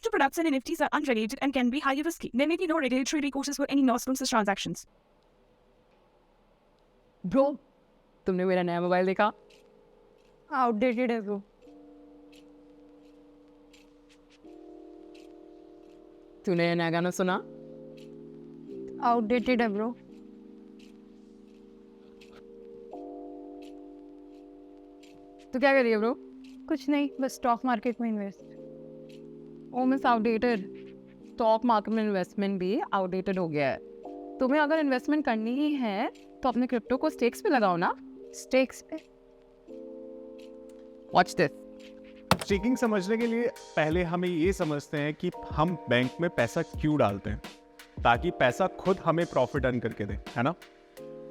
Crypto products and NFTs are unregulated and can be highly risky. There may be no regulatory recourses for any loss-losses transactions. Bro, तुमने मेरा नया mobile देखा? Outdated है bro. तूने नया गाना सुना? आउटडेटेड है ब्रो। तू क्या कर रही है ब्रो? कुछ नहीं, बस स्टॉक मार्केट में इन्वेस्ट। ओ मिस आउटडेटेड। स्टॉक मार्केट में इन्वेस्टमेंट भी आउटडेटेड हो गया है। तुम्हें अगर इन्वेस्टमेंट करनी ही है तो अपने क्रिप्टो को स्टेक्स पे लगाओ ना। स्टेक्स पे? Watch this. स्टेकिंग समझने के लिए पहले हमें ये समझते हैं कि हम बैंक में पैसा क्यों डालते हैं, ताकि पैसा खुद हमें प्रॉफिट अर्न करके दे, है ना।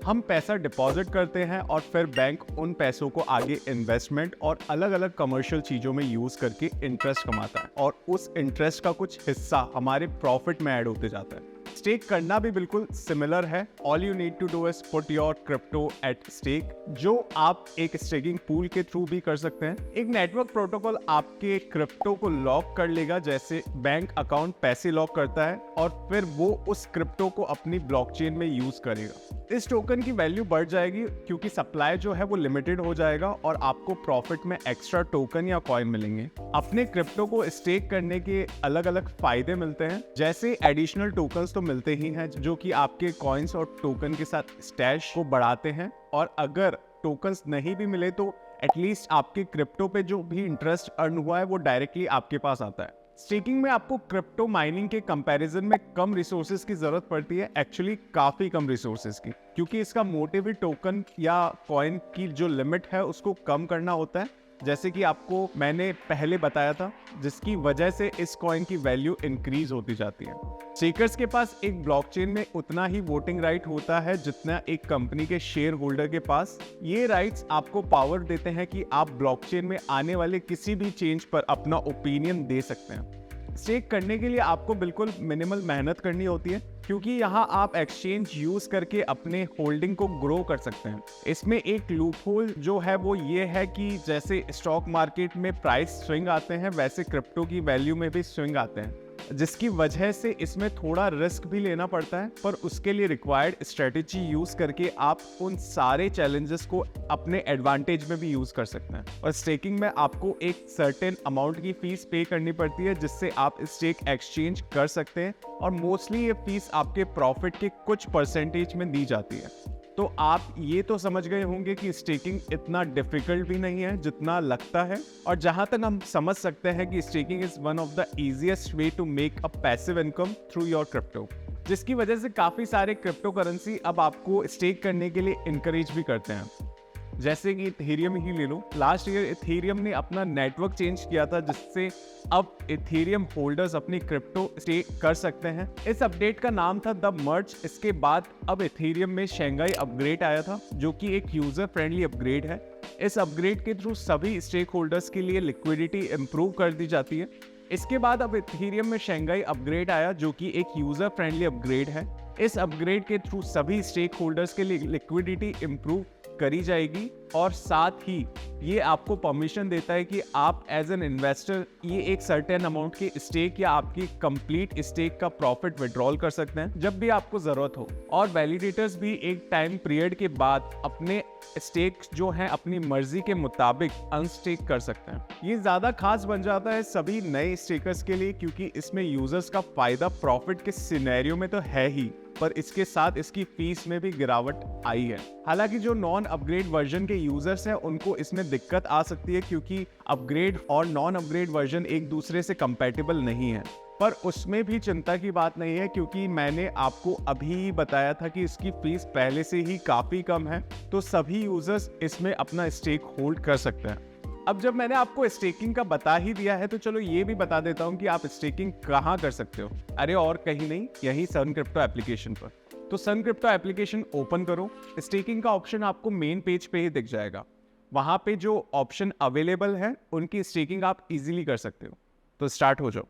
हम पैसा डिपॉजिट करते हैं और फिर बैंक उन पैसों को आगे इन्वेस्टमेंट और अलग अलग कमर्शियल चीज़ों में यूज़ करके इंटरेस्ट कमाता है और उस इंटरेस्ट का कुछ हिस्सा हमारे प्रॉफिट में ऐड होते जाता है। स्टेक करना भी बिल्कुल सिमिलर है। All you need to do is put your crypto at stake, जो आप एक स्टेकिंग पूल के थ्रू भी कर सकते हैं। एक नेटवर्क प्रोटोकॉल आपके क्रिप्टो को लॉक कर लेगा, जैसे बैंक अकाउंट पैसे लॉक करता है, और फिर वो उस क्रिप्टो को अपनी ब्लॉकचेन में यूज करेगा। इस टोकन की वैल्यू बढ़ जाएगी क्योंकि सप्लाई जो है वो लिमिटेड हो जाएगा और आपको प्रॉफिट में एक्स्ट्रा टोकन या कॉइन मिलेंगे। अपने क्रिप्टो को स्टेक करने के अलग अलग फायदे मिलते हैं, जैसे एडिशनल टोकन्स तो मिलते ही हैं जो कि आपके कॉइन्स और टोकन के साथ स्टैश को बढ़ाते हैं, और अगर टोकन्स नहीं भी मिले तो एटलीस्ट आपके क्रिप्टो पे जो भी इंटरेस्ट अर्न हुआ है वो डायरेक्टली आपके पास आता है। स्टेकिंग में आपको क्रिप्टो माइनिंग के कंपैरिजन में कम रिसोर्सेज की जरूरत पड़ती है, एक्चुअली काफी कम रिसोर्सेज की, क्योंकि इसका मोटिव ही टोकन या कॉइन की जो लिमिट है उसको कम करना होता है, जैसे कि आपको मैंने पहले बताया था, जिसकी वजह से इस कॉइन की वैल्यू इंक्रीज होती जाती है। स्टेकर्स के पास एक ब्लॉकचेन में उतना ही वोटिंग राइट होता है जितना एक कंपनी के शेयर होल्डर के पास। ये राइट्स आपको पावर देते हैं कि आप ब्लॉकचेन में आने वाले किसी भी चेंज पर अपना ओपिनियन दे सकते हैं। स्टेक करने के लिए आपको बिल्कुल मिनिमल मेहनत करनी होती है, क्योंकि यहाँ आप एक्सचेंज यूज करके अपने होल्डिंग को ग्रो कर सकते हैं। इसमें एक लूपहोल जो है वो ये है कि जैसे स्टॉक मार्केट में प्राइस स्विंग आते हैं, वैसे क्रिप्टो की वैल्यू में भी स्विंग आते हैं, जिसकी वजह से इसमें थोड़ा रिस्क भी लेना पड़ता है, पर उसके लिए रिक्वायर्ड स्ट्रेटेजी यूज करके आप उन सारे चैलेंजेस को अपने एडवांटेज में भी यूज कर सकते हैं। और स्टेकिंग में आपको एक सर्टेन अमाउंट की फीस पे करनी पड़ती है, जिससे आप स्टेक एक्सचेंज कर सकते हैं, और मोस्टली ये फीस आपके प्रॉफिट के कुछ परसेंटेज में दी जाती है। तो आप ये तो समझ गए होंगे कि स्टेकिंग इतना डिफिकल्ट भी नहीं है जितना लगता है, और जहां तक हम समझ सकते हैं कि staking is one of the easiest way to make a passive income through your crypto, जिसकी वजह से काफी सारे क्रिप्टो करेंसी अब आपको स्टेक करने के लिए इनकरेज भी करते हैं। जैसे कि इथेरियम ही ले लो, लास्ट ईयर इथेरियम ने अपना नेटवर्क चेंज किया था, जिससे अब इथेरियम होल्डर्स अपनी क्रिप्टो स्टेक कर सकते हैं। इस अपडेट का नाम था द मर्ज। इसके बाद अब इथेरियम में शंघाई अपग्रेड आया था, जो कि एक यूजर फ्रेंडली अपग्रेड है। इस अपग्रेड के थ्रू सभी स्टेक होल्डर्स के लिए लिक्विडिटी इंप्रूव कर दी जाती है। इसके बाद अब इथेरियम में शंघाई अपग्रेड आया, जो कि एक यूजर फ्रेंडली अपग्रेड है। इस अपग्रेड के थ्रू सभी स्टेक होल्डर्स के लिए लिक्विडिटी इंप्रूव करी जाएगी, और साथ ही ये आपको परमिशन देता है कि आप एज एन इन्वेस्टर ये एक सर्टेन अमाउंट की स्टेक या आपकी कंप्लीट स्टेक का प्रॉफिट विड्रॉल कर सकते हैं जब भी आपको जरूरत हो। और वैलिडेटर्स भी एक टाइम पीरियड के बाद अपने स्टेक जो है अपनी मर्जी के मुताबिक अनस्टेक कर सकते हैं। ये ज्यादा खास बन जाता है सभी नए स्टेकर्स के लिए, क्योंकि इसमें यूजर्स का फायदा प्रॉफिट के सिनेरियो में तो है ही, पर इसके साथ इसकी फीस में भी गिरावट आई है। हालांकि जो नॉन अपग्रेड वर्जन के यूजर्स हैं उनको इसमें दिक्कत आ सकती है, क्योंकि अपग्रेड और नॉन अपग्रेड वर्जन एक दूसरे से कंपैटिबल नहीं है, पर उसमें भी चिंता की बात नहीं है, क्योंकि मैंने आपको अभी बताया था कि इसकी फीस पहले से ही काफी कम है, तो सभी यूजर्स इसमें अपना स्टेक होल्ड कर सकते हैं। अब जब मैंने आपको स्टेकिंग का बता ही दिया है, तो चलो ये भी बता देता हूँ कि आप स्टेकिंग कहाँ कर सकते हो। अरे और कहीं नहीं, यही सन क्रिप्टो एप्लीकेशन पर। तो सन क्रिप्टो एप्लीकेशन ओपन करो, स्टेकिंग का ऑप्शन आपको मेन पेज पे ही दिख जाएगा। वहां पे जो ऑप्शन अवेलेबल है उनकी स्टेकिंग आप इजीली कर सकते हो। तो स्टार्ट हो जाओ।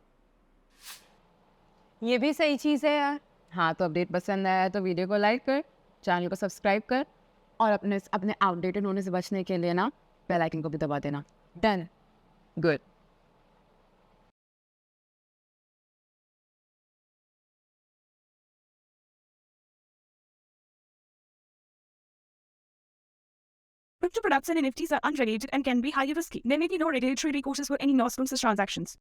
ये भी सही चीज़ है यार। हाँ, तो अपडेट पसंद आया तो वीडियो को लाइक कर, चैनल को सब्सक्राइब कर, और अपने आउटडेटेड होने से बचने के लिए ना बेल आइकन को भी दबा देना। Done. Good. Crypto products and NFTs are unregulated and can be highly risky. There may be no regulatory recourses for any non-sponsors transactions.